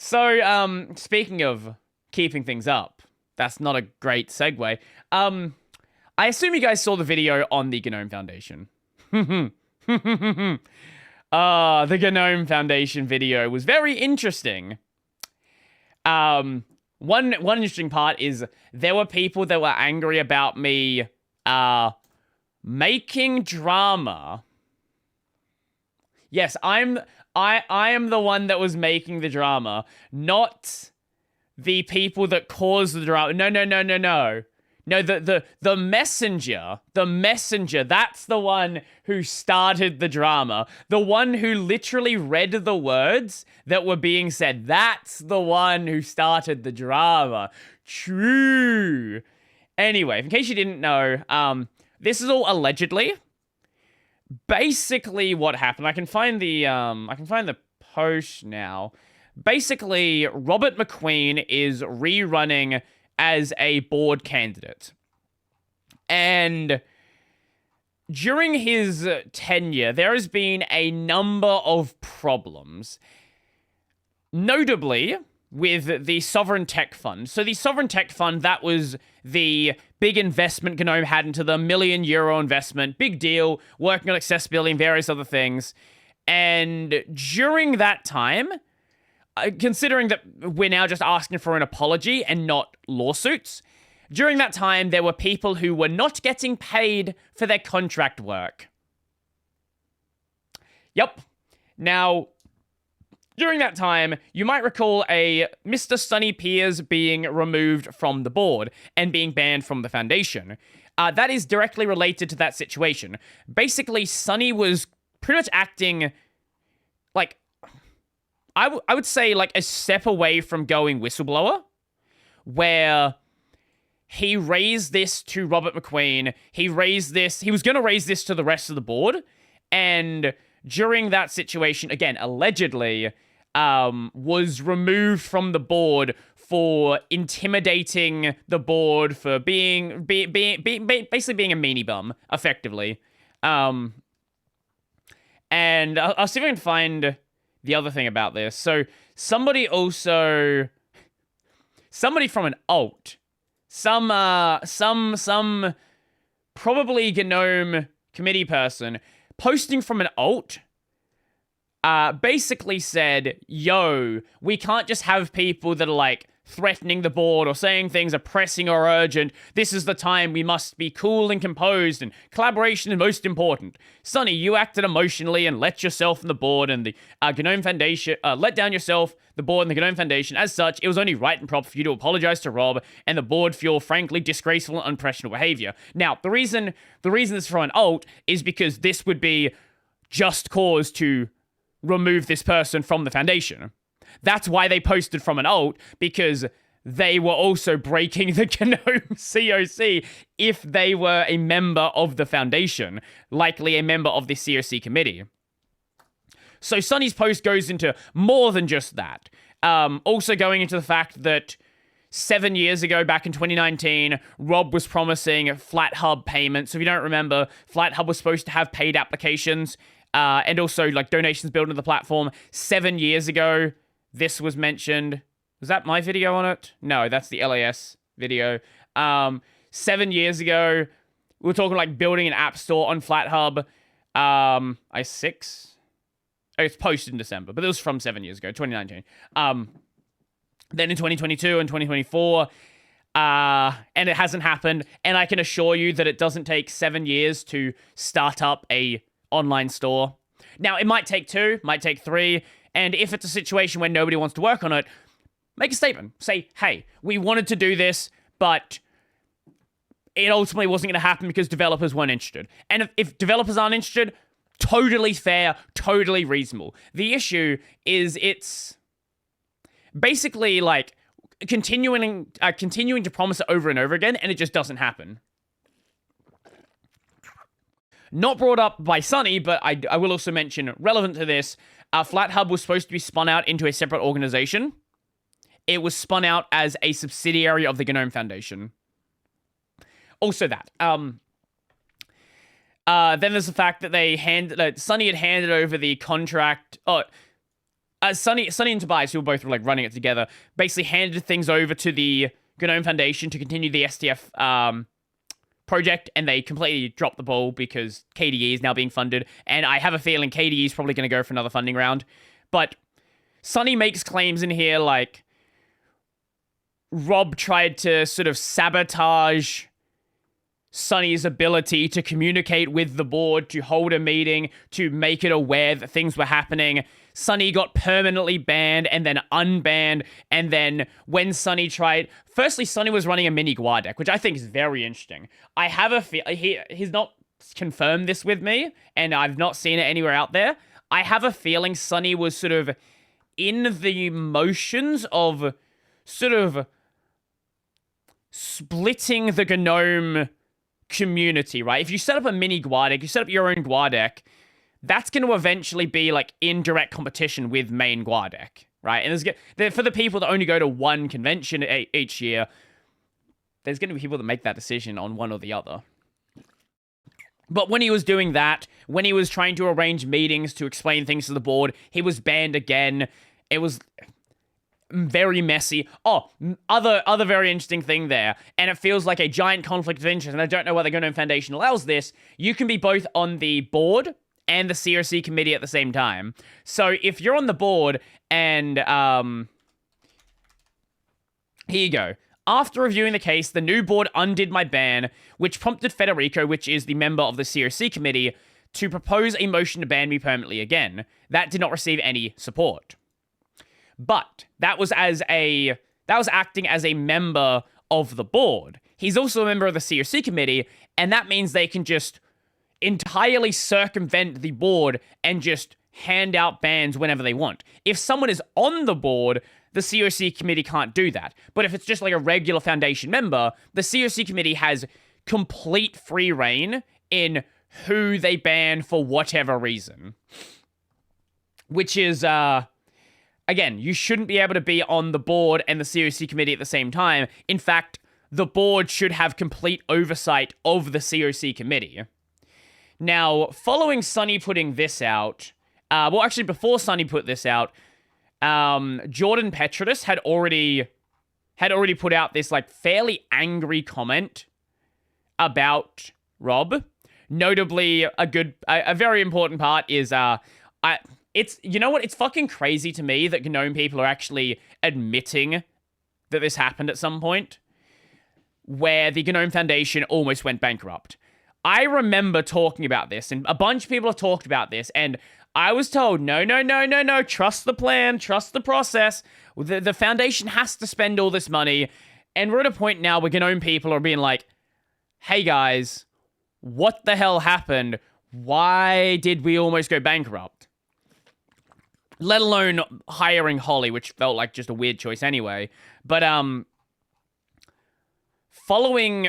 So, speaking of keeping things up, that's not a great segue. I assume you guys saw the video on the GNOME Foundation. The GNOME Foundation video was very interesting. One interesting part is there were people that were angry about me making drama. Yes, I am the one that was making the drama, not the people that caused the drama. No. No, the messenger, that's the one who started the drama. The one who literally read the words that were being said. That's the one who started the drama. True. Anyway, in case you didn't know, this is all allegedly. Basically what happened, I can find the post now. Basically, Robert McQueen is rerunning as a board candidate. And during his tenure, there has been a number of problems. Notably, with the Sovereign Tech Fund. So the Sovereign Tech Fund, that was the big investment GNOME had into the €1 million investment. Big deal, working on accessibility and various other things. And during that time, considering that we're now just asking for an apology and not lawsuits, during that time, there were people who were not getting paid for their contract work. Yep. Now, during that time, you might recall a Mr. Sunny Piers being removed from the board and being banned from the foundation. That is directly related to that situation. Basically, Sunny was pretty much acting like, I would say like a step away from going whistleblower, where he raised this to Robert McQueen. He was going to raise this to the rest of the board. And during that situation, again, allegedly, was removed from the board for intimidating the board, for basically being a meanie bum, effectively. And I'll see if I can find the other thing about this. So somebody from an alt, some probably GNOME committee person posting from an alt, basically said, yo, we can't just have people that are like threatening the board or saying things are pressing or urgent. This is the time we must be cool and composed, and collaboration is most important. Sunny, you acted emotionally and let yourself and the board and the GNOME Foundation, let down yourself, the board and the GNOME Foundation. As such, it was only right and proper for you to apologize to Rob and the board for your frankly disgraceful and unprofessional behavior. Now, the reason this is for an alt is because this would be just cause to remove this person from the foundation. That's why they posted from an alt, because they were also breaking the GNOME COC if they were a member of the foundation, likely a member of the COC committee. So Sunny's post goes into more than just that. Also going into the fact that 7 years ago, back in 2019, Rob was promising Flathub payments. So if you don't remember, Flathub was supposed to have paid applications and also like donations built into the platform. 7 years ago, this was mentioned. Was that my video on it? No, that's the LAS video. 7 years ago, we were talking like building an app store on Flathub. It's posted in December, but it was from 7 years ago, 2019. Then in 2022 and 2024, and it hasn't happened. And I can assure you that it doesn't take 7 years to start up a online store. Now, it might take 2, might take 3. And if it's a situation where nobody wants to work on it, make a statement. Say, hey, we wanted to do this, but it ultimately wasn't going to happen because developers weren't interested. And if developers aren't interested, totally fair, totally reasonable. The issue is it's basically like continuing to promise it over and over again, and it just doesn't happen. Not brought up by Sunny, but I will also mention, relevant to this, Flathub was supposed to be spun out into a separate organization. It was spun out as a subsidiary of the GNOME Foundation. Also that. Then there's the fact that Sunny had handed over the contract. Sunny and Tobias, who were both like running it together, basically handed things over to the GNOME Foundation to continue the STF project, and they completely dropped the ball because KDE is now being funded, and I have a feeling KDE is probably going to go for another funding round. But Sunny makes claims in here like Rob tried to sort of sabotage Sunny's ability to communicate with the board, to hold a meeting, to make it aware that things were happening. Sunny got permanently banned and then unbanned. And then when Sunny tried... Firstly, Sunny was running a mini Guar deck, which I think is very interesting. I have a feel... He's not confirmed this with me, and I've not seen it anywhere out there. I have a feeling Sunny was sort of in the motions of sort of splitting the GNOME community, right? If you set up a mini Guar deck, you set up your own Guar deck, that's going to eventually be like in direct competition with main Guar deck, right? And for the people that only go to one convention each year, there's going to be people that make that decision on one or the other. But when he was doing that, when he was trying to arrange meetings to explain things to the board, he was banned again. It was very messy. Oh, other very interesting thing there, and it feels like a giant conflict of interest, and I don't know why the GNOME Foundation allows this. You can be both on the board and the CRC committee at the same time. So if you're on the board and, here you go. After reviewing the case, the new board undid my ban, which prompted Federico, which is the member of the CRC committee, to propose a motion to ban me permanently again. That did not receive any support. But that was acting as a member of the board. He's also a member of the CRC committee, and that means they can just entirely circumvent the board and just hand out bans whenever they want. If someone is on the board, the CRC committee can't do that. But if it's just like a regular foundation member, the CRC committee has complete free reign in who they ban for whatever reason. Which is, again, you shouldn't be able to be on the board and the CRC committee at the same time. In fact, the board should have complete oversight of the CRC committee. Now, following Sunny putting this out, well, actually, before Sunny put this out, Jordan Petratus had already put out this, like, fairly angry comment about Rob. Notably, a very important part is, you know what? It's fucking crazy to me that GNOME people are actually admitting that this happened at some point, where the GNOME Foundation almost went bankrupt. I remember talking about this, and a bunch of people have talked about this, and I was told, no, trust the plan, trust the process. The foundation has to spend all this money, and we're at a point now where GNOME people are being like, hey guys, what the hell happened? Why did we almost go bankrupt? Let alone hiring Holly, which felt like just a weird choice anyway. But following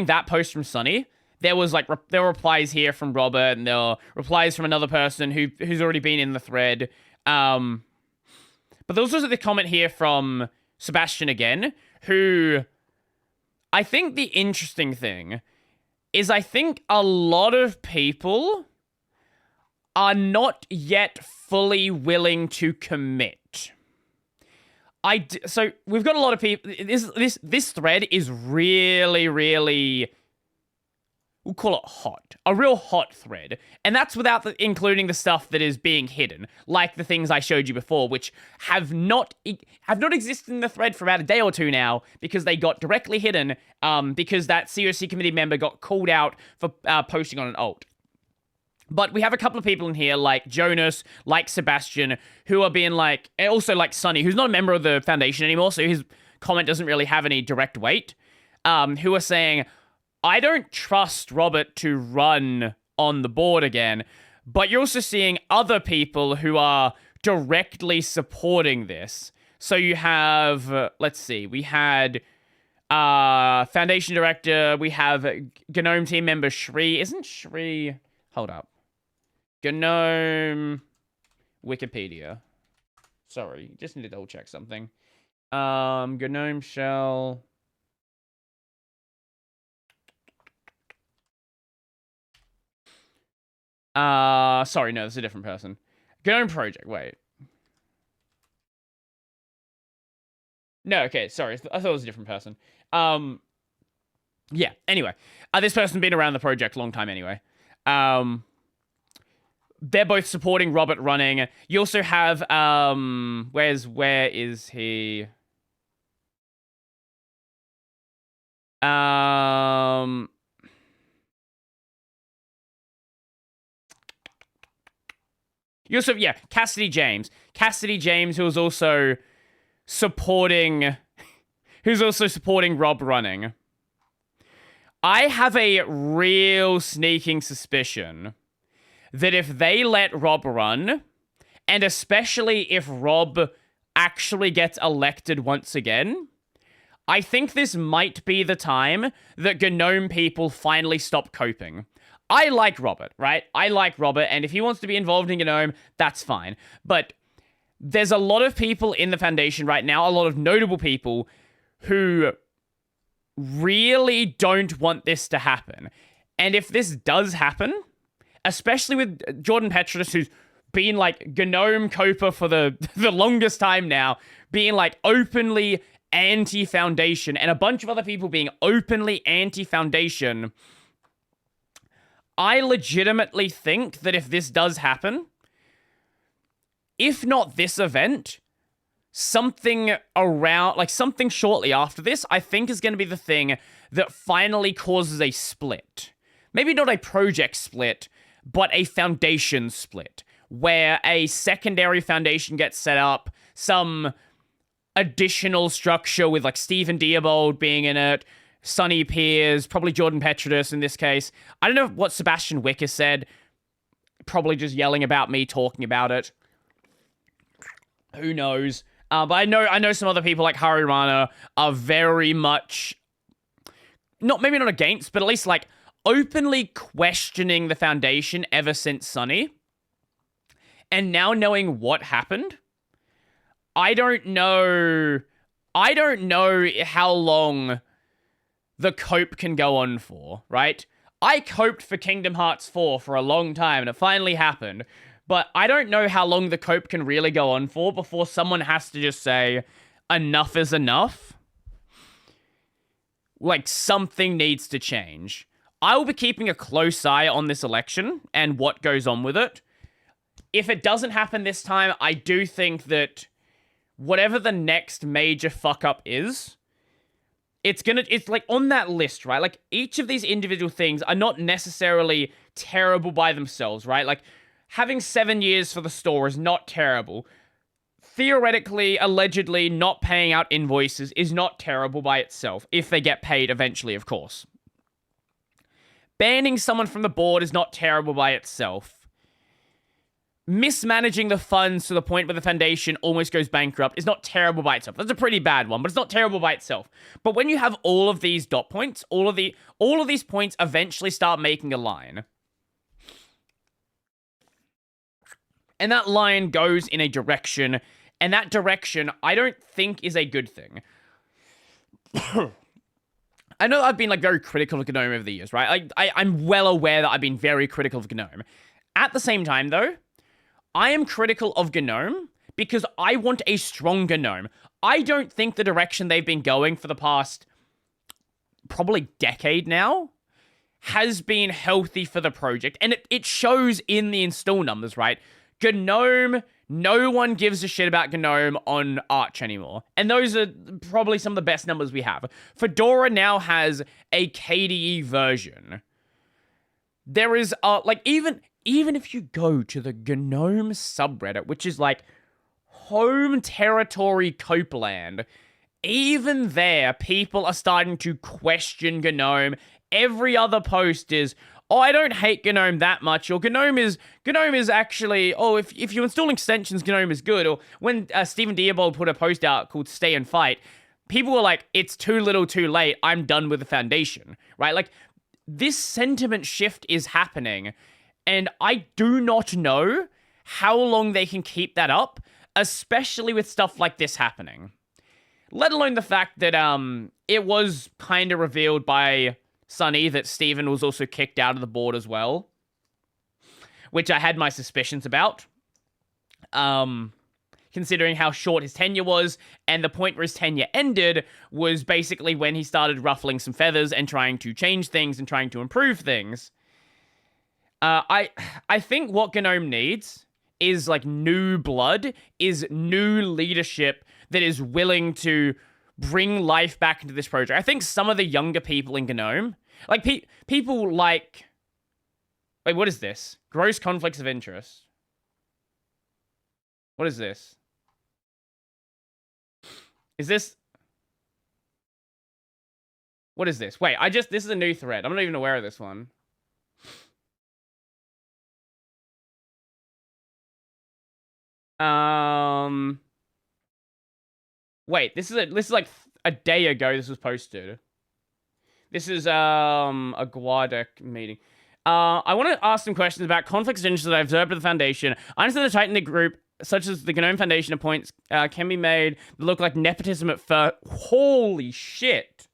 that post from Sunny, there was like there were replies here from Robert, and there were replies from another person who's already been in the thread. But there was also the comment here from Sebastian again, who I think the interesting thing is I think a lot of people are not yet fully willing to commit. So we've got a lot of people. This thread is really, really, we'll call it hot. A real hot thread. And that's without including the stuff that is being hidden, like the things I showed you before, which have not existed in the thread for about a day or two now, because they got directly hidden, because that CRC committee member got called out for posting on an alt. But we have a couple of people in here, like Jonas, like Sebastian, who are being like, and also like Sunny, who's not a member of the foundation anymore, so his comment doesn't really have any direct weight, who are saying, I don't trust Robert to run on the board again. But you're also seeing other people who are directly supporting this. So you have, let's see, we had foundation director, we have GNOME team member Shri. Isn't Shri... Hold up. GNOME Wikipedia. Sorry, just need to double check something. GNOME shell. Sorry, no, that's a different person. GNOME project, wait. No, okay, sorry. I thought it was a different person. Yeah, anyway. This person's been around the project a long time anyway. They're both supporting Robert running. You also have, where is he? You also, yeah, Cassidy James. Cassidy James, who's also supporting Rob running. I have a real sneaking suspicion that if they let Rob run, and especially if Rob actually gets elected once again, I think this might be the time that GNOME people finally stop coping. I like Robert, right? I like Robert, and if he wants to be involved in GNOME, that's fine. But there's a lot of people in the Foundation right now, a lot of notable people, who really don't want this to happen. And if this does happen, especially with Jordan Petrus, who's been like GNOME Coper for the longest time now, being like openly anti-Foundation, and a bunch of other people being openly anti-Foundation, I legitimately think that if this does happen, if not this event, something shortly after this, I think is going to be the thing that finally causes a split. Maybe not a project split, but a foundation split, where a secondary foundation gets set up, some additional structure with like Stephen Diebold being in it, Sunny Piers, probably Jordan Petrus in this case. I don't know what Sebastian Wick has said. Probably just yelling about me talking about it. Who knows? But I know some other people like Hari Rana are very much maybe not against, but at least like openly questioning the Foundation ever since Sunny. And now knowing what happened, I don't know how long the cope can go on for, right? I coped for Kingdom Hearts 4 for a long time, and it finally happened. But I don't know how long the cope can really go on for before someone has to just say, enough is enough. Like, something needs to change. I will be keeping a close eye on this election and what goes on with it. If it doesn't happen this time, I do think that whatever the next major fuck-up is, it's like on that list, right? Like, each of these individual things are not necessarily terrible by themselves, right? Like, having 7 years for the store is not terrible. Theoretically, allegedly, not paying out invoices is not terrible by itself, if they get paid eventually, of course. Banning someone from the board is not terrible by itself. Mismanaging the funds to the point where the Foundation almost goes bankrupt is not terrible by itself. That's a pretty bad one, but it's not terrible by itself. But when you have all of these dot points, all of these points eventually start making a line. And that line goes in a direction, and that direction I don't think is a good thing. I know I've been like very critical of GNOME over the years, right? I'm well aware that I've been very critical of GNOME. At the same time, though, I am critical of GNOME because I want a strong GNOME. I don't think the direction they've been going for the past probably decade now has been healthy for the project. And it shows in the install numbers, right? GNOME, no one gives a shit about GNOME on Arch anymore. And those are probably some of the best numbers we have. Fedora now has a KDE version. There is, even if you go to the GNOME subreddit, which is like home territory Copeland, even there, people are starting to question GNOME. Every other post is, oh, I don't hate GNOME that much, or GNOME is actually, oh, if you install extensions, GNOME is good. Or when Stephen Diebold put a post out called Stay and Fight, people were like, it's too little too late, I'm done with the Foundation, right? Like, this sentiment shift is happening, and I do not know how long they can keep that up, especially with stuff like this happening. Let alone the fact that it was kind of revealed by Sunny that Steven was also kicked out of the board as well, which I had my suspicions about. Because considering how short his tenure was, and the point where his tenure ended was basically when he started ruffling some feathers and trying to change things and trying to improve things. I think what GNOME needs is like new blood, is new leadership that is willing to bring life back into this project. I think some of the younger people in GNOME, like people like, wait, what is this? Gross conflicts of interest. What is this? Is this? What is this? Wait, this is a new thread. I'm not even aware of this one. Wait, this is like a day ago this was posted. This is a Guadec meeting. I want to ask some questions about conflicts of interest that I observed at the Foundation. I understand the tight-knit group, such as the GNOME Foundation appoints, can be made that look like nepotism at first. Holy shit.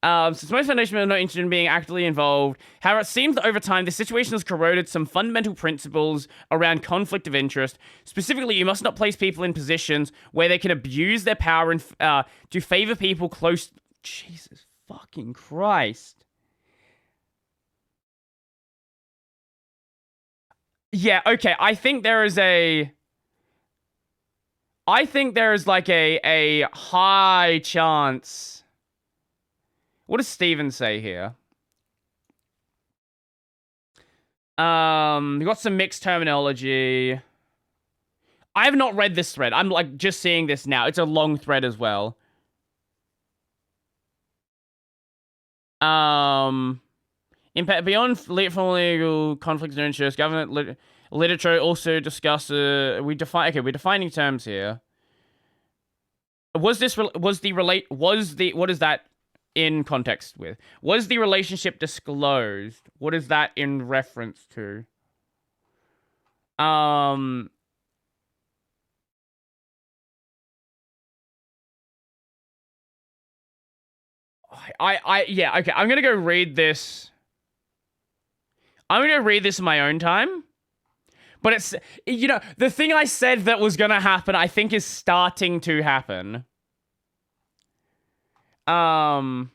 Since most Foundation members are not interested in being actively involved, however, it seems that over time, this situation has corroded some fundamental principles around conflict of interest. Specifically, you must not place people in positions where they can abuse their power and to favor people close. Jesus fucking Christ. Yeah, okay, I think there is like a high chance. What does Steven say here? We got some mixed terminology. I have not read this thread. I'm like just seeing this now. It's a long thread as well. Impact beyond legal conflicts of interest. Government literature also discusses. We're defining terms here. What is that in context with? Was the relationship disclosed? What is that in reference to? Yeah, okay, I'm gonna go read this. I'm gonna read this in my own time. But it's, you know, the thing I said that was gonna happen, I think is starting to happen. I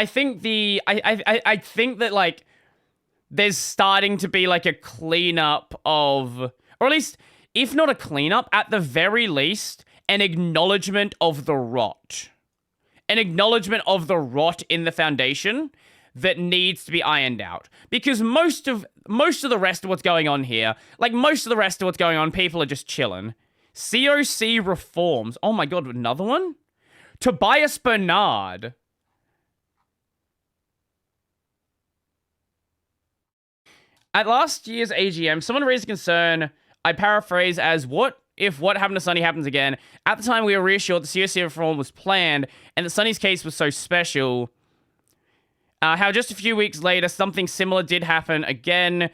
think I think that like there's starting to be like a cleanup of, or at least if not a cleanup, at the very least an acknowledgement of the rot. An acknowledgement of the rot in the Foundation that needs to be ironed out. Because most of the rest of what's going on here, like most of the rest of what's going on, people are just chilling. COC reforms. Oh my god, another one? Tobias Bernard. At last year's AGM, someone raised a concern, I paraphrase as, what if what happened to Sunny happens again? At the time, we were reassured the COC reform was planned, and that Sunny's case was so special. How just a few weeks later, something similar did happen again.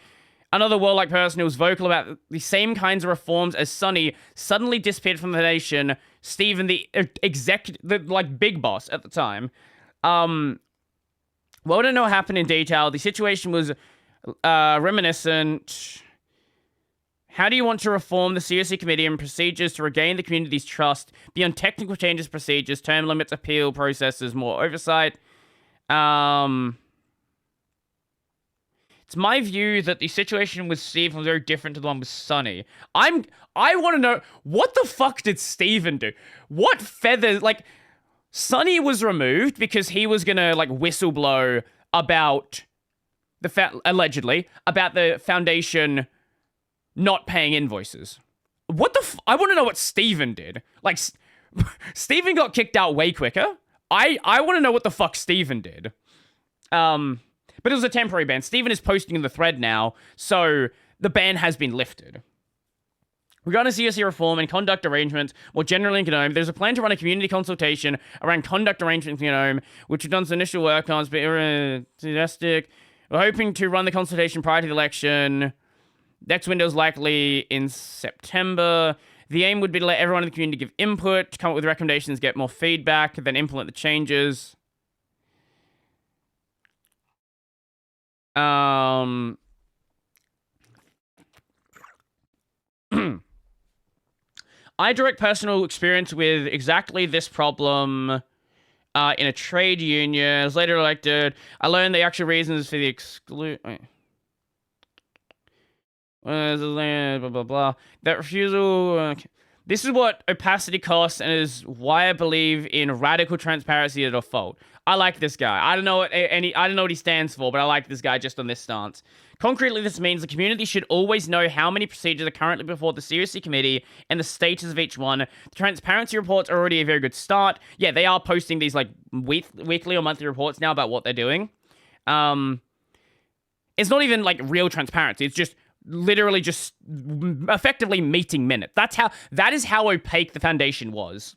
Another warlike person who was vocal about the same kinds of reforms as Sunny suddenly disappeared from the nation. Stephen, the big boss at the time. Well, I don't know what happened in detail. The situation was reminiscent. How do you want to reform the COC committee and procedures to regain the community's trust beyond technical changes, procedures, term limits, appeal processes, more oversight? It's my view that the situation with Steve was very different to the one with Sunny. I want to know, what the fuck did Steven do? What feathers, like, Sunny was removed because he was gonna, like, whistleblow about allegedly, about the Foundation not paying invoices. What the I want to know what Steven did. Like, Steven got kicked out way quicker. I want to know what the fuck Steven did. But it was a temporary ban. Steven is posting in the thread now, so the ban has been lifted. Regarding COC reform and conduct arrangements, more generally in GNOME, there's a plan to run a community consultation around conduct arrangements in GNOME, which we've done some initial work on. It's been enthusiastic. We're hoping to run the consultation prior to the election. Next window is likely in September. The aim would be to let everyone in the community give input, come up with recommendations, get more feedback, then implement the changes. I direct personal experience with exactly this problem in a trade union. I was later elected. I learned the actual reasons for the exclude. Blah, blah, blah. That refusal... This is what opacity costs and is why I believe in radical transparency at a fault. I like this guy. I don't know what he stands for, but I like this guy just on this stance. Concretely, this means the community should always know how many procedures are currently before the COC committee and the status of each one. The transparency reports are already a very good start. Yeah, they are posting these like weekly or monthly reports now about what they're doing. It's not even like real transparency. It's just literally just effectively meeting minutes. That is how opaque the foundation was.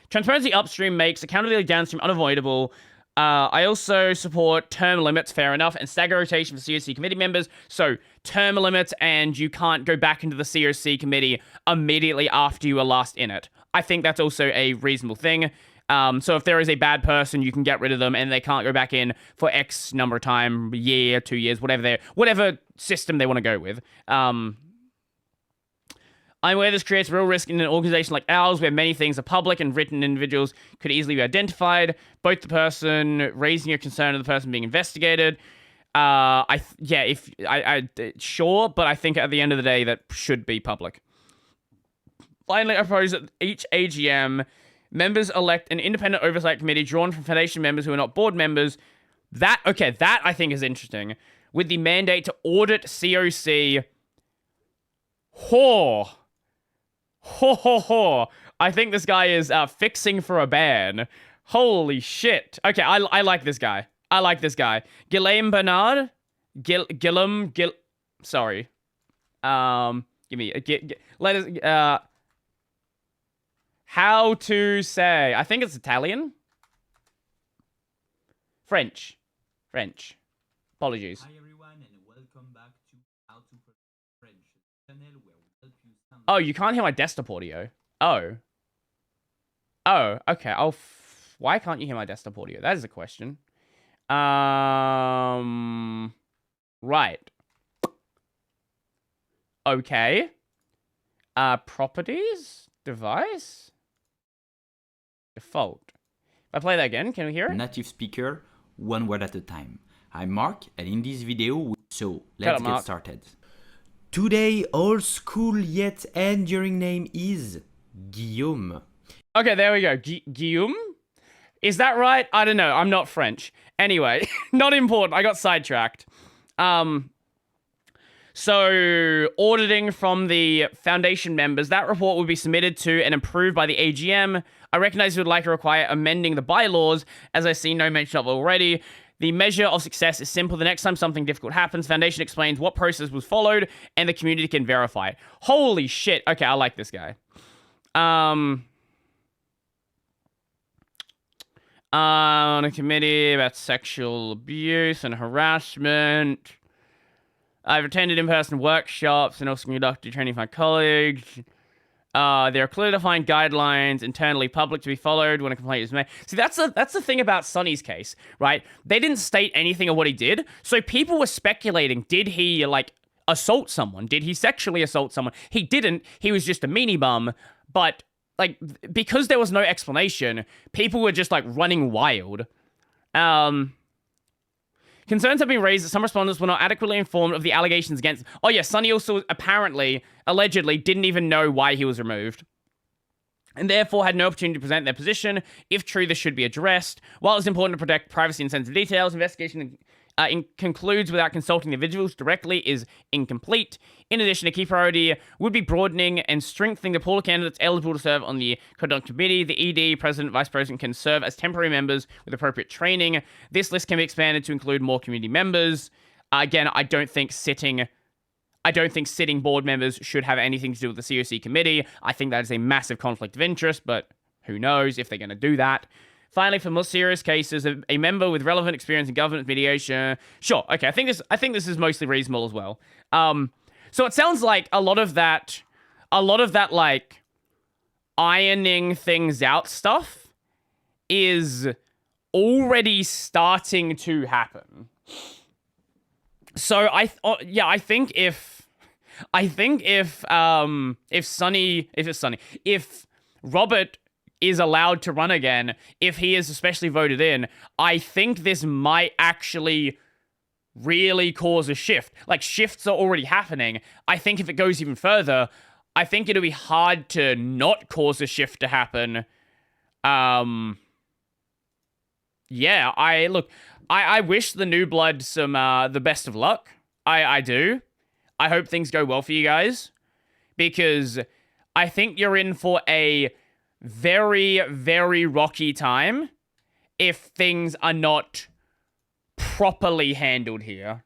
Transparency upstream makes accountability downstream unavoidable. I also support term limits, fair enough, and stagger rotation for COC committee members. So term limits, and you can't go back into the COC committee immediately after you were last in it. I think that's also a reasonable thing. So if there is a bad person, you can get rid of them, and they can't go back in for X number of time, year, 2 years, whatever system they want to go with. I'm aware this creates real risk in an organization like ours, where many things are public and written individuals could easily be identified. Both the person raising a concern and the person being investigated. Sure, but I think at the end of the day, that should be public. Finally, I propose that each AGM, members elect an independent oversight committee drawn from Foundation members who are not board members. That I think is interesting. With the mandate to audit COC. I think this guy is fixing for a ban. Holy shit. Okay, I like this guy. Guillaume Bernard? Sorry. Give me... let us... how to say... I think it's Italian? French. Apologies. Hi everyone, and welcome back to How to French, the channel where we help you sound... Oh, you can't hear my desktop audio. Oh, okay. Why can't you hear my desktop audio? That is a question. Right. Okay. Properties? Device? Default. If I play that again, can we hear it? Native speaker, one word at a time. I'm Mark, and in this video, let's get started. Today, our school yet enduring name is Guillaume. Okay, there we go. Guillaume? Is that right? I don't know. I'm not French. Anyway, not important. I got sidetracked. So, auditing from the Foundation members, that report will be submitted to and approved by the AGM. I recognize you would like to require amending the bylaws, as I see no mention of already. The measure of success is simple. The next time something difficult happens, Foundation explains what process was followed, and the community can verify it. Holy shit. Okay, I like this guy. On a committee about sexual abuse and harassment. I've attended in-person workshops and also conducted training for my colleagues. There are clearly defined guidelines internally public to be followed when a complaint is made. See, that's the thing about Sunny's case, right? They didn't state anything of what he did, so people were speculating, did he, like, assault someone? Did he sexually assault someone? He didn't. He was just a meanie bum, but, like, because there was no explanation, people were just, like, running wild. Concerns have been raised that some respondents were not adequately informed of the allegations against... Oh yeah, Sunny also allegedly, didn't even know why he was removed, and therefore had no opportunity to present their position. If true, this should be addressed. While it's important to protect privacy and sensitive details, investigation concludes without consulting the individuals directly is incomplete. In addition, a key priority would be broadening and strengthening the pool of candidates eligible to serve on the conduct committee. The ED, president, vice president can serve as temporary members with appropriate training. This list can be expanded to include more community members. Again, I don't think sitting board members should have anything to do with the COC committee. I think that is a massive conflict of interest, but who knows if they're going to do that. Finally, for more serious cases, a member with relevant experience in governance mediation. Sure, okay, I think this is mostly reasonable as well. So it sounds like a lot of that like ironing things out stuff is already starting to happen. So I think I think if Robert is allowed to run again, if he is especially voted in, I think this might actually really cause a shift. Like, shifts are already happening. I think if it goes even further, I think it'll be hard to not cause a shift to happen. Yeah, I wish the new blood some the best of luck. I do. I hope things go well for you guys, because I think you're in for a very, very rocky time if things are not properly handled here.